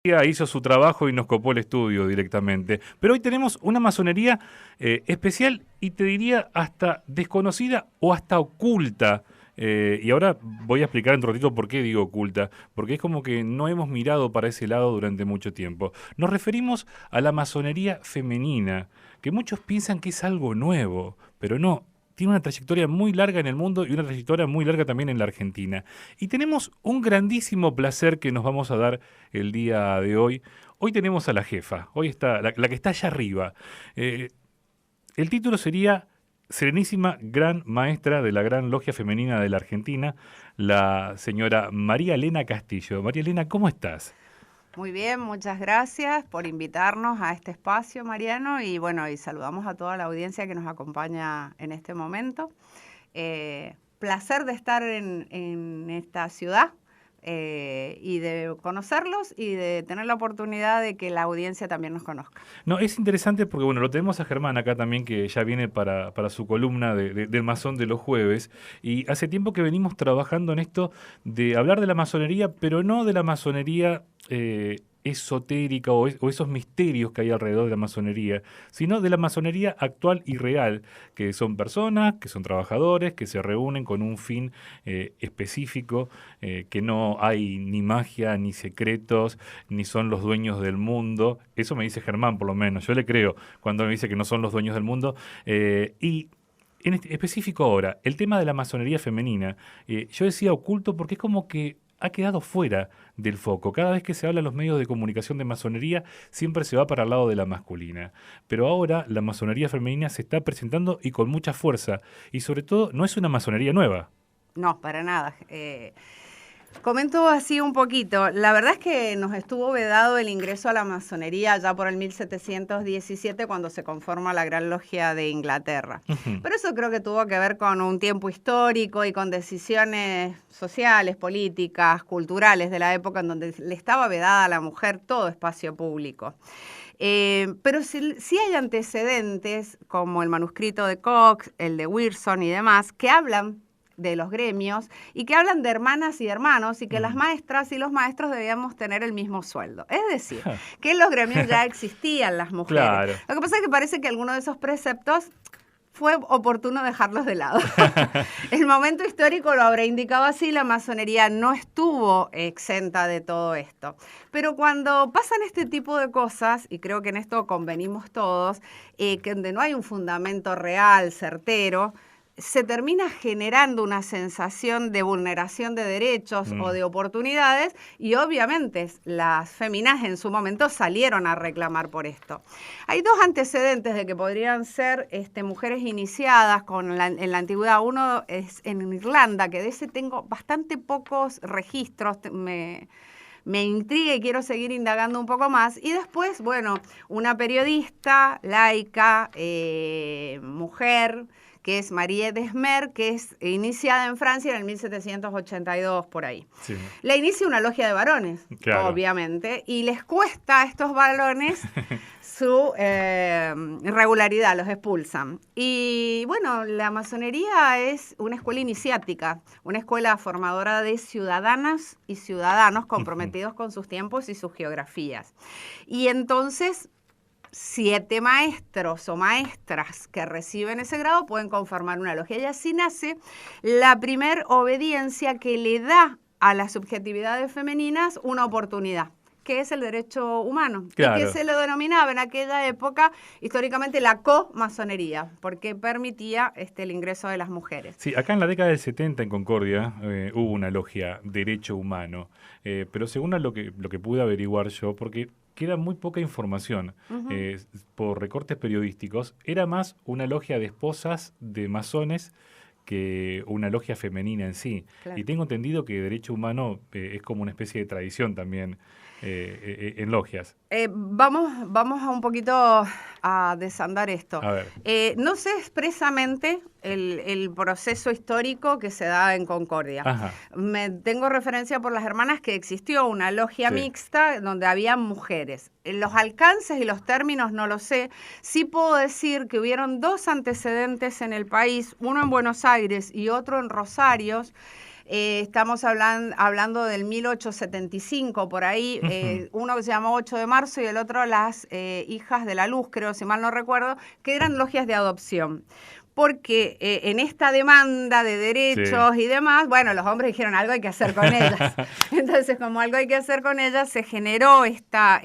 Hizo su trabajo y nos copó el estudio directamente. Pero hoy tenemos una masonería especial y te diría hasta desconocida o hasta oculta. Y ahora voy a explicar en un ratito por qué digo oculta, porque es como que no hemos mirado para ese lado durante mucho tiempo. Nos referimos a la masonería femenina, que muchos piensan que es algo nuevo, pero no. Tiene una trayectoria muy larga en el mundo y una trayectoria muy larga también en la Argentina. Y tenemos un grandísimo placer que nos vamos a dar el día de hoy. Hoy tenemos a la jefa, hoy está la que está allá arriba. El título sería Serenísima Gran Maestra de la Gran Logia Femenina de la Argentina, la señora María Elena Castillo. María Elena, ¿cómo estás? Muy bien, muchas gracias por invitarnos a este espacio, Mariano, y bueno, y saludamos a toda la audiencia que nos acompaña en este momento. Placer de estar en esta ciudad y de conocerlos y de tener la oportunidad de que la audiencia también nos conozca. No, es interesante porque, bueno, lo tenemos a Germán acá también, que ya viene para su columna del masón de los jueves, y hace tiempo que venimos trabajando en esto de hablar de la masonería, pero no de la masonería esotérica o esos misterios que hay alrededor de la masonería, sino de la masonería actual y real, que son personas, que son trabajadores, que se reúnen con un fin específico, que no hay ni magia, ni secretos, ni son los dueños del mundo. Eso me dice Germán, por lo menos. Yo le creo cuando me dice que no son los dueños del mundo. Y en específico ahora, el tema de la masonería femenina, yo decía oculto porque es como que ha quedado fuera del foco. Cada vez que se habla en los medios de comunicación de masonería, siempre se va para el lado de la masculina. Pero ahora la masonería femenina se está presentando y con mucha fuerza. Y sobre todo, no es una masonería nueva. No, para nada. Comento así un poquito. La verdad es que nos estuvo vedado el ingreso a la masonería ya por el 1717 cuando se conforma la Gran Logia de Inglaterra. Pero eso creo que tuvo que ver con un tiempo histórico y con decisiones sociales, políticas, culturales de la época en donde le estaba vedada a la mujer todo espacio público. Pero sí hay antecedentes como el manuscrito de Cox, el de Wilson y demás, que hablan de los gremios y que hablan de hermanas y hermanos y que las maestras y los maestros debíamos tener el mismo sueldo. Es decir, que en los gremios ya existían las mujeres. Claro. Lo que pasa es que parece que alguno de esos preceptos fue oportuno dejarlos de lado. El momento histórico lo habrá indicado así, la masonería no estuvo exenta de todo esto. Pero cuando pasan este tipo de cosas, y creo que en esto convenimos todos, que donde no hay un fundamento real, certero, se termina generando una sensación de vulneración de derechos o de oportunidades y obviamente las féminas en su momento salieron a reclamar por esto. Hay dos antecedentes de que podrían ser mujeres iniciadas en la antigüedad. Uno es en Irlanda, que de ese tengo bastante pocos registros, me intriga y quiero seguir indagando un poco más. Y después, bueno, una periodista laica, mujer, que es Marie Desmer, que es iniciada en Francia en el 1782, por ahí. Sí. La inicia una logia de varones, claro, obviamente, y les cuesta a estos varones su irregularidad, los expulsan. Y bueno, la masonería es una escuela iniciática, una escuela formadora de ciudadanas y ciudadanos comprometidos con sus tiempos y sus geografías. Y entonces 7 maestros o maestras que reciben ese grado pueden conformar una logia. Y así nace la primer obediencia que le da a las subjetividades femeninas una oportunidad, que es el derecho humano, claro, y que se lo denominaba en aquella época históricamente la co-masonería, porque permitía el ingreso de las mujeres. Sí, acá en la década del 70 en Concordia hubo una logia Derecho Humano, pero según lo que pude averiguar yo, porque queda muy poca información por recortes periodísticos, era más una logia de esposas de masones que una logia femenina en sí. Claro. Y tengo entendido que Derecho Humano es como una especie de tradición también en logias. Vamos a un poquito a desandar esto. A ver. No sé expresamente el proceso histórico que se da en Concordia. Tengo referencia por las hermanas que existió una logia mixta donde había mujeres. Los alcances y los términos no lo sé. Sí puedo decir que hubieron 2 antecedentes en el país, uno en Buenos Aires y otro en Rosario, Estamos hablando del 1875, por ahí, uno que se llamó 8 de marzo y el otro las Hijas de la Luz, creo, si mal no recuerdo, que eran logias de adopción. Porque en esta demanda de derechos y demás, bueno, los hombres dijeron algo hay que hacer con ellas. Entonces, como algo hay que hacer con ellas, se generó esta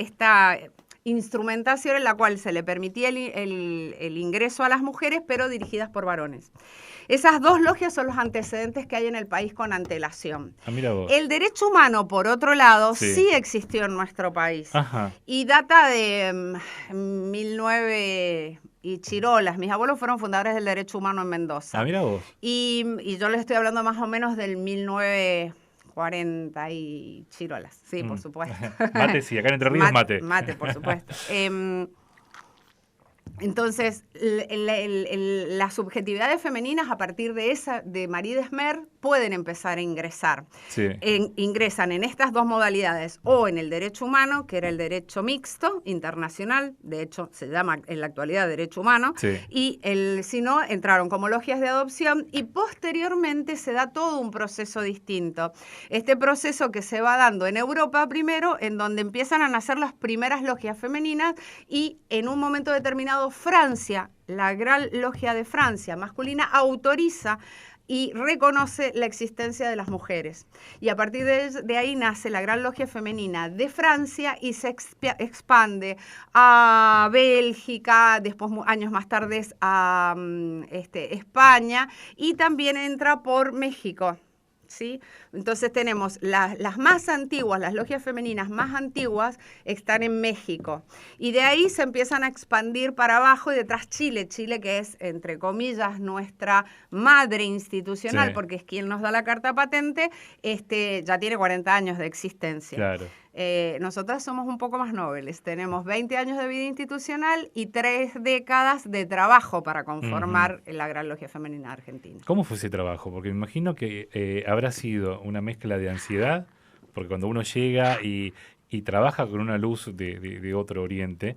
instrumentación en la cual se le permitía el ingreso a las mujeres, pero dirigidas por varones. Esas dos logias son los antecedentes que hay en el país con antelación. Mira vos. El derecho humano, por otro lado, sí existió en nuestro país. Ajá. Y data de 1900 y Chirolas. Mis abuelos fueron fundadores del derecho humano en Mendoza. Mira vos. Y yo les estoy hablando más o menos del 1940 y Chirolas. Sí, por supuesto. Mate, sí, acá en Entre Ríos mate. Mate, por supuesto. Entonces, las subjetividades femeninas a partir de Marie Desmer pueden empezar a ingresar. Sí. Ingresan en estas dos modalidades, o en el derecho humano, que era el derecho mixto internacional, de hecho se llama en la actualidad derecho humano, y si no, entraron como logias de adopción y posteriormente se da todo un proceso distinto. Este proceso que se va dando en Europa primero, en donde empiezan a nacer las primeras logias femeninas y en un momento determinado Francia, la Gran Logia de Francia masculina, autoriza y reconoce la existencia de las mujeres. Y a partir de ahí nace la Gran Logia Femenina de Francia y se expande a Bélgica, después años más tarde a España y también entra por México. ¿Sí? Entonces tenemos las más antiguas, las logias femeninas más antiguas están en México y de ahí se empiezan a expandir para abajo y detrás Chile que es entre comillas nuestra madre institucional porque es quien nos da la carta patente, ya tiene 40 años de existencia. Claro. Nosotras somos un poco más nobles, tenemos 20 años de vida institucional y 3 décadas de trabajo para conformar la Gran Logia Femenina Argentina. ¿Cómo fue ese trabajo? Porque me imagino que habrá sido una mezcla de ansiedad, porque cuando uno llega y trabaja con una luz de otro oriente,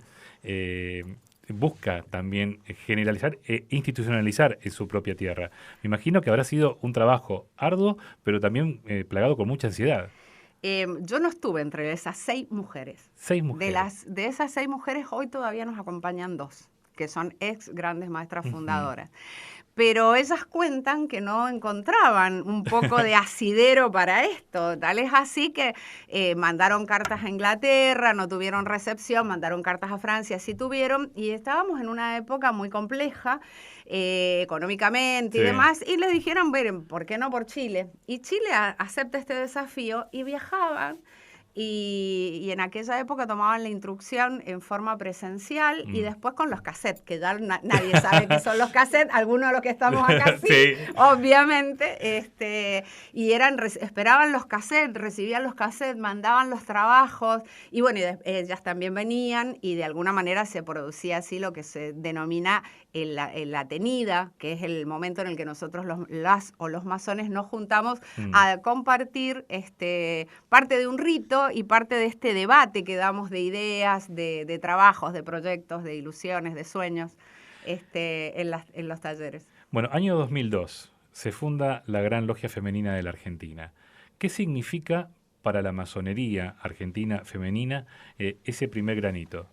busca también generalizar e institucionalizar en su propia tierra. Me imagino que habrá sido un trabajo arduo, pero también plagado con mucha ansiedad. Yo no estuve entre esas 6 mujeres. 6 mujeres. De esas 6 mujeres, hoy todavía nos acompañan 2, que son ex grandes maestras fundadoras. Pero ellas cuentan que no encontraban un poco de asidero para esto. Tal es así que mandaron cartas a Inglaterra, no tuvieron recepción, mandaron cartas a Francia, sí tuvieron, y estábamos en una época muy compleja económicamente y demás, y les dijeron, miren, ¿por qué no por Chile? Y Chile acepta este desafío y viajaban. Y en aquella época tomaban la instrucción en forma presencial y después con los cassettes, que ya nadie sabe qué son los cassettes, algunos de los que estamos acá sí, obviamente, y esperaban los cassettes, recibían los cassettes, mandaban los trabajos, y bueno, ellas también venían y de alguna manera se producía así lo que se denomina la tenida, que es el momento en el que nosotros los masones nos juntamos a compartir parte de un rito y parte de este debate que damos de ideas, de trabajos, de proyectos, de ilusiones, de sueños en los talleres. Bueno, año 2002, se funda la Gran Logia Femenina de la Argentina. ¿Qué significa para la masonería argentina femenina ese primer granito?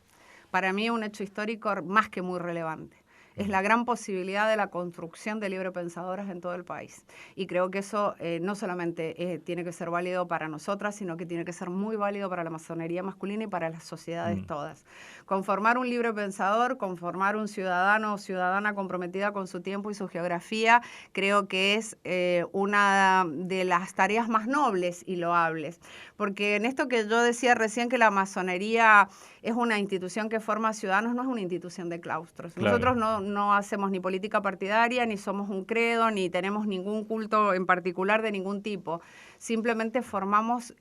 Para mí un hecho histórico más que muy relevante. Es la gran posibilidad de la construcción de librepensadoras en todo el país. Y creo que eso no solamente tiene que ser válido para nosotras, sino que tiene que ser muy válido para la masonería masculina y para las sociedades todas. Conformar un librepensador, conformar un ciudadano o ciudadana comprometida con su tiempo y su geografía, creo que es una de las tareas más nobles y loables. Porque en esto que yo decía recién, que la masonería es una institución que forma ciudadanos, no es una institución de claustros. Claro. Nosotros no hacemos ni política partidaria, ni somos un credo, ni tenemos ningún culto en particular de ningún tipo. Simplemente formamos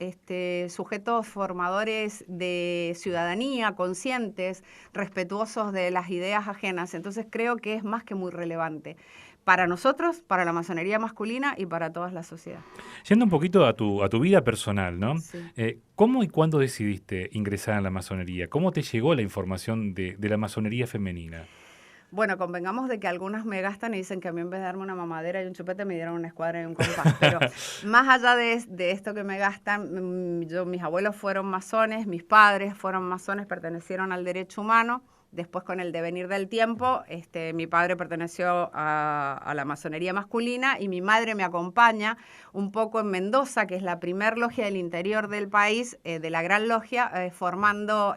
sujetos formadores de ciudadanía, conscientes, respetuosos de las ideas ajenas. Entonces creo que es más que muy relevante para nosotros, para la masonería masculina y para toda la sociedad. Yendo un poquito a tu vida personal, ¿no? Sí. ¿Cómo y cuándo decidiste ingresar en la masonería? ¿Cómo te llegó la información de la masonería femenina? Bueno, convengamos de que algunas me gastan y dicen que a mí en vez de darme una mamadera y un chupete me dieron una escuadra y un compás. Pero más allá de esto que me gastan, mis abuelos fueron masones, mis padres fueron masones, pertenecieron al derecho humano. Después, con el devenir del tiempo, mi padre perteneció a la masonería masculina y mi madre me acompaña un poco en Mendoza, que es la primer logia del interior del país, de la Gran Logia, formando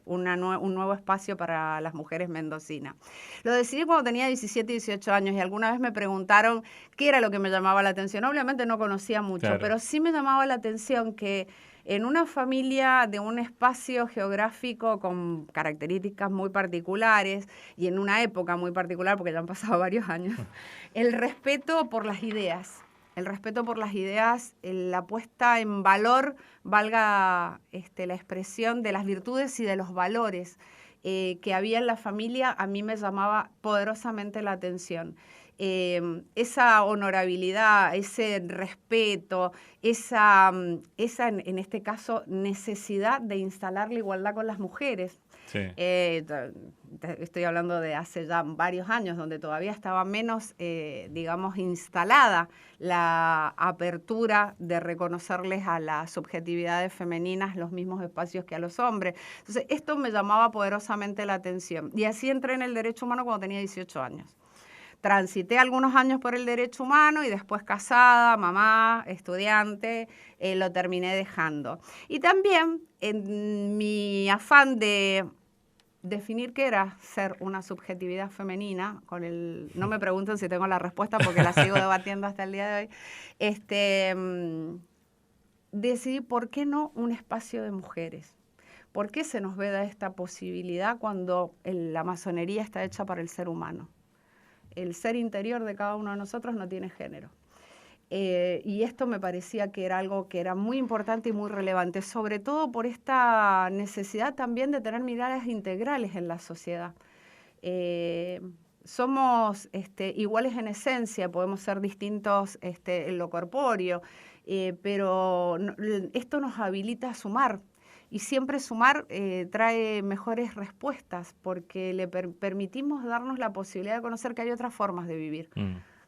un nuevo espacio para las mujeres mendocinas. Lo decidí cuando tenía 17 y 18 años y alguna vez me preguntaron qué era lo que me llamaba la atención. Obviamente no conocía mucho, Claro. pero sí me llamaba la atención que en una familia de un espacio geográfico con características muy particulares y en una época muy particular, porque ya han pasado varios años, el respeto por las ideas. El respeto por las ideas, la puesta en valor, valga la expresión, de las virtudes y de los valores que había en la familia, a mí me llamaba poderosamente la atención. Esa honorabilidad, ese respeto, esa en este caso, necesidad de instalar la igualdad con las mujeres. Sí. Estoy hablando de hace ya varios años, donde todavía estaba menos, digamos, instalada la apertura de reconocerles a las subjetividades femeninas los mismos espacios que a los hombres. Entonces, esto me llamaba poderosamente la atención. Y así entré en el derecho humano cuando tenía 18 años. Transité algunos años por el derecho humano y después casada, mamá, estudiante, lo terminé dejando. Y también en mi afán de definir qué era ser una subjetividad femenina, no me pregunten si tengo la respuesta porque la sigo debatiendo hasta el día de hoy, decidí por qué no un espacio de mujeres. ¿Por qué se nos veda esta posibilidad cuando la masonería está hecha para el ser humano? El ser interior de cada uno de nosotros no tiene género. Y esto me parecía que era algo que era muy importante y muy relevante, sobre todo por esta necesidad también de tener miradas integrales en la sociedad. Somos iguales en esencia, podemos ser distintos en lo corpóreo, pero esto nos habilita a sumar. Y siempre sumar trae mejores respuestas porque le permitimos darnos la posibilidad de conocer que hay otras formas de vivir,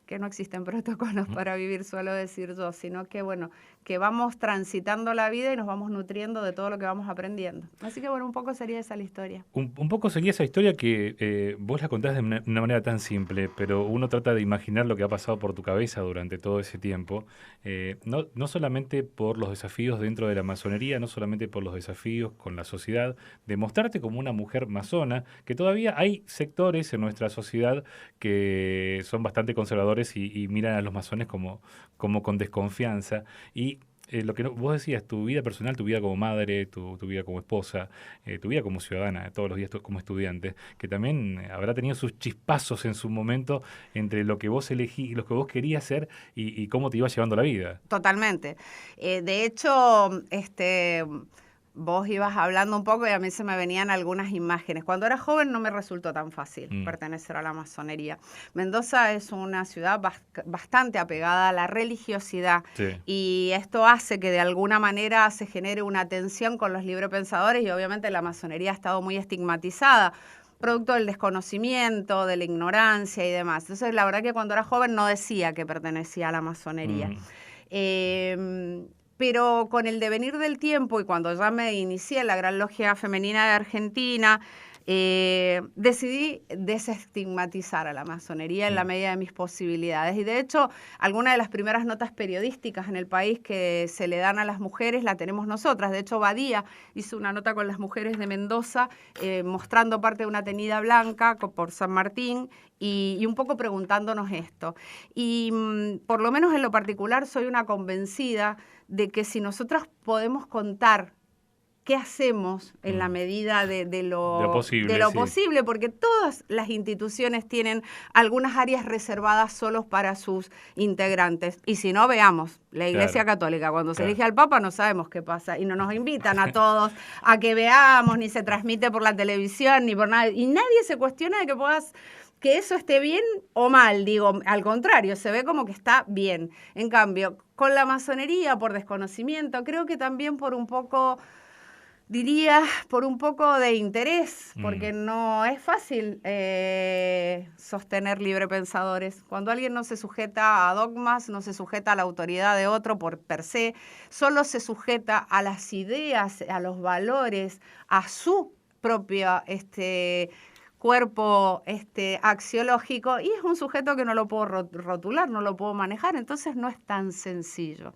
que no existen protocolos para vivir, suelo decir yo, sino que, bueno, que vamos transitando la vida y nos vamos nutriendo de todo lo que vamos aprendiendo. Así que, bueno, un poco sería esa la historia. Un poco sería esa historia que vos la contás de una manera tan simple, pero uno trata de imaginar lo que ha pasado por tu cabeza durante todo ese tiempo, no solamente por los desafíos dentro de la masonería, no solamente por los desafíos con la sociedad, de mostrarte como una mujer masona, que todavía hay sectores en nuestra sociedad que son bastante conservadores y miran a los masones como con desconfianza. Y lo que vos decías, tu vida personal, tu vida como madre, tu vida como esposa, tu vida como ciudadana, todos los días como estudiante, que también habrá tenido sus chispazos en su momento entre lo que vos elegí, lo que vos querías ser y cómo te iba llevando la vida. Totalmente. De hecho, vos ibas hablando un poco y a mí se me venían algunas imágenes. Cuando era joven no me resultó tan fácil pertenecer a la masonería. Mendoza es una ciudad bastante apegada a la religiosidad, sí, y esto hace que de alguna manera se genere una tensión con los librepensadores y obviamente la masonería ha estado muy estigmatizada, producto del desconocimiento, de la ignorancia y demás. Entonces, la verdad que cuando era joven no decía que pertenecía a la masonería. Pero con el devenir del tiempo y cuando ya me inicié en la Gran Logia Femenina de Argentina, decidí desestigmatizar a la masonería en la medida de mis posibilidades. Y de hecho, algunas de las primeras notas periodísticas en el país que se le dan a las mujeres la tenemos nosotras. De hecho, Badía hizo una nota con las mujeres de Mendoza mostrando parte de una tenida blanca por San Martín y un poco preguntándonos esto. Y por lo menos en lo particular soy una convencida de que si nosotros podemos contar qué hacemos en la medida de lo posible, porque todas las instituciones tienen algunas áreas reservadas solos para sus integrantes. Y si no, veamos, la Iglesia Católica, cuando se elige al Papa no sabemos qué pasa, y no nos invitan a todos a que veamos, ni se transmite por la televisión, ni por nada, y nadie se cuestiona de que eso esté bien o mal, digo, al contrario, se ve como que está bien. En cambio, con la masonería, por desconocimiento, creo que también por un poco Diría por un poco de interés, porque no es fácil sostener librepensadores. Cuando alguien no se sujeta a dogmas, no se sujeta a la autoridad de otro por per se, solo se sujeta a las ideas, a los valores, a su propio cuerpo axiológico, y es un sujeto que no lo puedo rotular, no lo puedo manejar, entonces no es tan sencillo.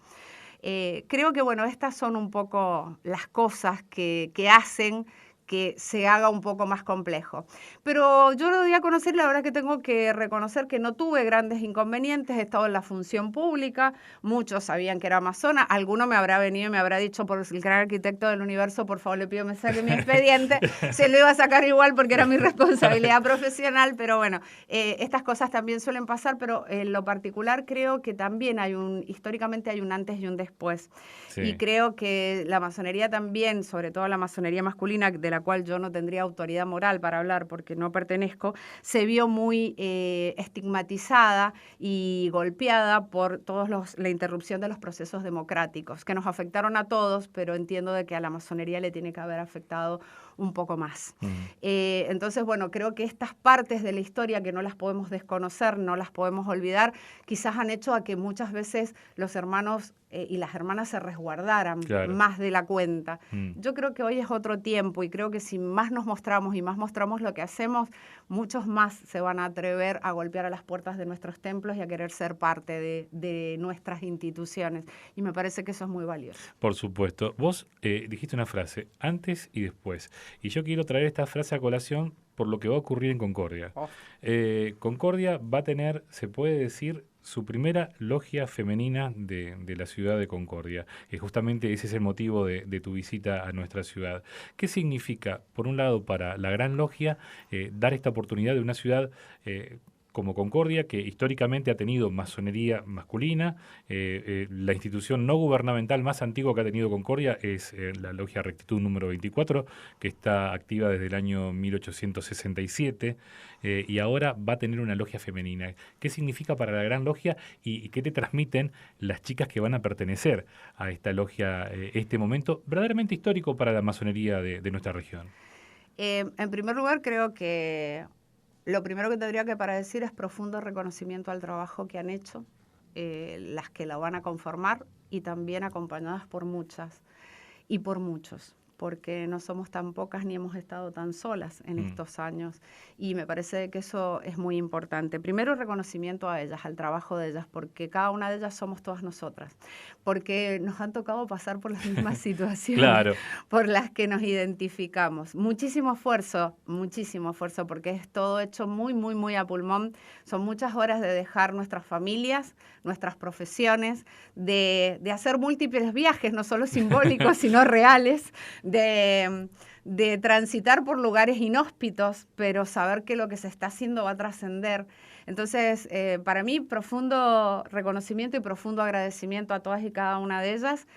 Creo que, bueno, estas son un poco las cosas que hacen que se haga un poco más complejo. Pero yo lo doy a conocer, la verdad que tengo que reconocer que no tuve grandes inconvenientes, he estado en la función pública, muchos sabían que era amazona, alguno me habrá venido y me habrá dicho, por el gran arquitecto del universo, por favor le pido me saque mi expediente, se lo iba a sacar igual porque era mi responsabilidad profesional, pero bueno, estas cosas también suelen pasar, pero en lo particular creo que también históricamente hay un antes y un después. Sí. Y creo que la masonería también, sobre todo la masonería masculina, de la cual yo no tendría autoridad moral para hablar porque no pertenezco, se vio muy estigmatizada y golpeada por la interrupción de los procesos democráticos, que nos afectaron a todos, pero entiendo de que a la masonería le tiene que haber afectado un poco más. Entonces, bueno, creo que estas partes de la historia que no las podemos desconocer, no las podemos olvidar, quizás han hecho a que muchas veces los hermanos y las hermanas se resguardaran más de la cuenta. Yo creo que hoy es otro tiempo y creo que si más nos mostramos y más mostramos lo que hacemos, muchos más se van a atrever a golpear a las puertas de nuestros templos y a querer ser parte de nuestras instituciones. Y me parece que eso es muy valioso. Por supuesto. Vos dijiste una frase, antes y después. Y yo quiero traer esta frase a colación por lo que va a ocurrir en Concordia. Concordia va a tener, se puede decir, su primera logia femenina de la ciudad de Concordia. Justamente ese es el motivo de tu visita a nuestra ciudad. ¿Qué significa, por un lado, para la Gran Logia, dar esta oportunidad de una ciudad como Concordia, que históricamente ha tenido masonería masculina? La institución no gubernamental más antigua que ha tenido Concordia es la Logia Rectitud número 24, que está activa desde el año 1867, y ahora va a tener una logia femenina. ¿Qué significa para la Gran Logia y qué te transmiten las chicas que van a pertenecer a esta logia, este momento verdaderamente histórico para la masonería de nuestra región? En primer lugar, creo que lo primero que tendría que para decir es profundo reconocimiento al trabajo que han hecho, las que la van a conformar y también acompañadas por muchas y por muchos, porque no somos tan pocas ni hemos estado tan solas en estos años. Y me parece que eso es muy importante. Primero, reconocimiento a ellas, al trabajo de ellas, porque cada una de ellas somos todas nosotras, porque nos han tocado pasar por las mismas situaciones por las que nos identificamos. Muchísimo esfuerzo, porque es todo hecho muy, muy, muy a pulmón. Son muchas horas de dejar nuestras familias, nuestras profesiones, de hacer múltiples viajes, no solo simbólicos, sino reales, de transitar por lugares inhóspitos, pero saber que lo que se está haciendo va a trascender. Entonces, para mí, profundo reconocimiento y profundo agradecimiento a todas y cada una de ellas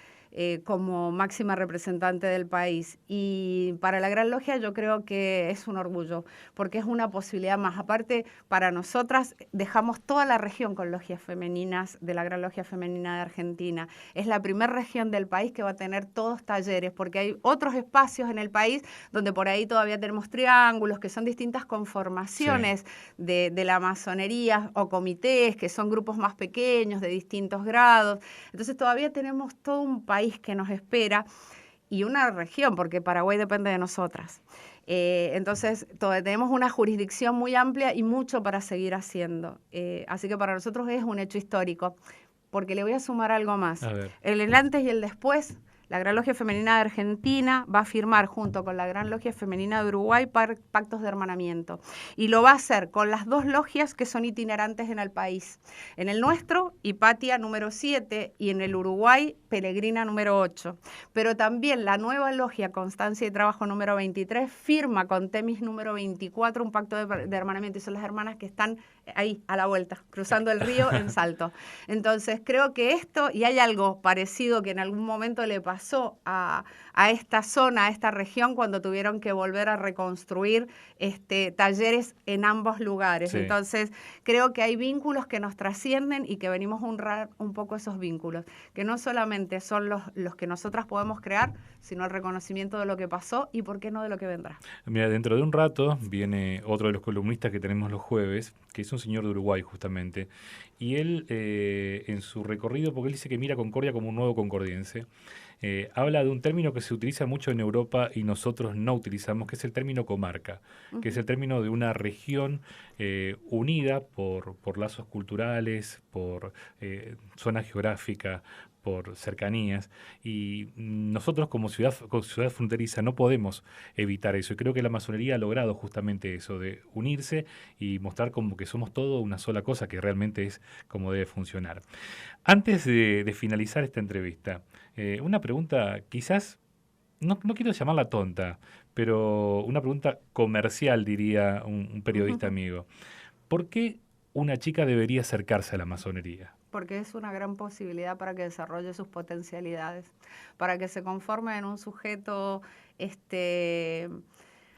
como máxima representante del país. Y para la Gran Logia yo creo que es un orgullo, porque es una posibilidad más. Aparte, para nosotras dejamos toda la región con logias femeninas de la Gran Logia Femenina de Argentina. Es la primera región del país que va a tener todos talleres, porque hay otros espacios en el país donde por ahí todavía tenemos triángulos, que son distintas conformaciones de la masonería, o comités, que son grupos más pequeños de distintos grados. Entonces todavía tenemos todo un país que nos espera y una región, porque Paraguay depende de nosotras. Entonces, tenemos una jurisdicción muy amplia y mucho para seguir haciendo. Así que para nosotros es un hecho histórico, porque le voy a sumar algo más. El antes y el después. La Gran Logia Femenina de Argentina va a firmar junto con la Gran Logia Femenina de Uruguay pactos de hermanamiento. Y lo va a hacer con las dos logias que son itinerantes en el país. En el nuestro, Hipatia número 7, y en el Uruguay, Peregrina número 8. Pero también la nueva logia Constancia y Trabajo número 23 firma con Temis número 24 un pacto de hermanamiento. Y son las hermanas que están ahí, a la vuelta, cruzando el río en Salto. Entonces, creo que esto, y hay algo parecido que en algún momento le pasó a esta zona, a esta región, cuando tuvieron que volver a reconstruir talleres en ambos lugares. Sí. Entonces, creo que hay vínculos que nos trascienden y que venimos a honrar un poco esos vínculos, que no solamente son los que nosotras podemos crear, sino el reconocimiento de lo que pasó y, por qué no, de lo que vendrá. Mira, dentro de un rato viene otro de los columnistas que tenemos los jueves, que es un señor de Uruguay justamente, y él en su recorrido, porque él dice que mira Concordia como un nuevo concordiense, habla de un término que se utiliza mucho en Europa y nosotros no utilizamos, que es el término comarca, que es el término de una región unida por lazos culturales, por zona geográfica, por cercanías, y nosotros como ciudad fronteriza no podemos evitar eso, y creo que la masonería ha logrado justamente eso, de unirse y mostrar como que somos todo una sola cosa, que realmente es como debe funcionar. Antes de finalizar esta entrevista, una pregunta quizás, no quiero llamarla tonta, pero una pregunta comercial, diría un periodista amigo. ¿Por qué una chica debería acercarse a la masonería? Porque es una gran posibilidad para que desarrolle sus potencialidades, para que se conforme en un sujeto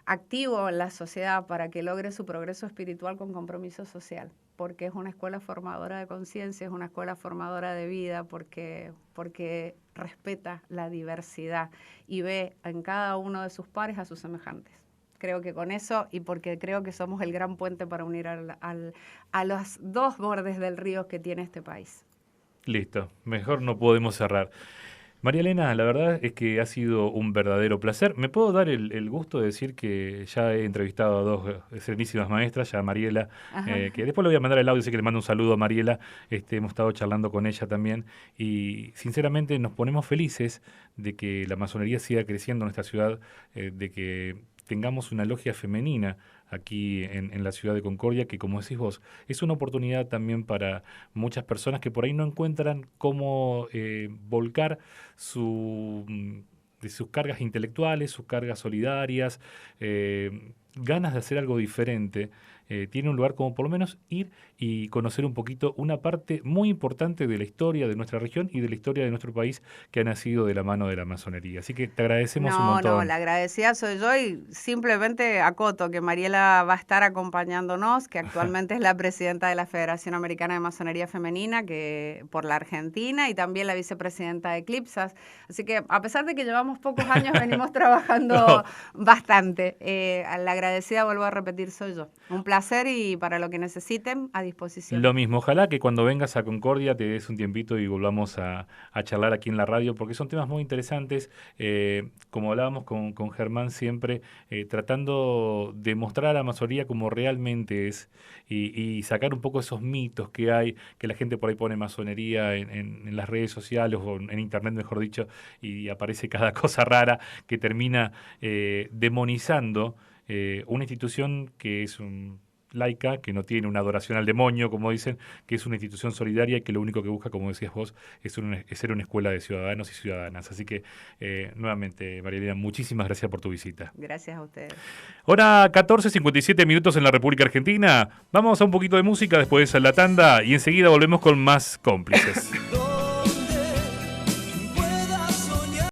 activo en la sociedad, para que logre su progreso espiritual con compromiso social, porque es una escuela formadora de conciencia, es una escuela formadora de vida, porque respeta la diversidad y ve en cada uno de sus pares a sus semejantes. Creo que con eso, y porque creo que somos el gran puente para unir a los dos bordes del río que tiene este país. Listo, mejor no podemos cerrar. María Elena, la verdad es que ha sido un verdadero placer. Me puedo dar el gusto de decir que ya he entrevistado a dos serenísimas maestras, ya a Mariela, que después le voy a mandar el audio, así que le mando un saludo a Mariela. Hemos estado charlando con ella también y sinceramente nos ponemos felices de que la masonería siga creciendo en nuestra ciudad, de que tengamos una logia femenina aquí en la ciudad de Concordia, que como decís vos, es una oportunidad también para muchas personas que por ahí no encuentran cómo volcar de sus cargas intelectuales, sus cargas solidarias, ganas de hacer algo diferente. Tiene un lugar como por lo menos ir y conocer un poquito una parte muy importante de la historia de nuestra región y de la historia de nuestro país que ha nacido de la mano de la masonería. Así que te agradecemos un montón. No, la agradecida soy yo y simplemente acoto que Mariela va a estar acompañándonos, que actualmente es la presidenta de la Federación Americana de Masonería Femenina por la Argentina y también la vicepresidenta de Eclipsas. Así que a pesar de que llevamos pocos años, venimos trabajando bastante. La agradecida, vuelvo a repetir, soy yo. Un placer y para lo que necesiten, a disposición. Lo mismo, ojalá que cuando vengas a Concordia te des un tiempito y volvamos a charlar aquí en la radio, porque son temas muy interesantes, como hablábamos con Germán siempre, tratando de mostrar a la masonería como realmente es y sacar un poco esos mitos que hay, que la gente por ahí pone masonería en las redes sociales o en internet, mejor dicho, y aparece cada cosa rara que termina demonizando una institución que es laica, que no tiene una adoración al demonio, como dicen, que es una institución solidaria y que lo único que busca, como decías vos, es ser una escuela de ciudadanos y ciudadanas. Así que, nuevamente, María Elena, muchísimas gracias por tu visita. Gracias a ustedes. Hora 14:57 minutos en la República Argentina. Vamos a un poquito de música, después a la tanda y enseguida volvemos con más cómplices.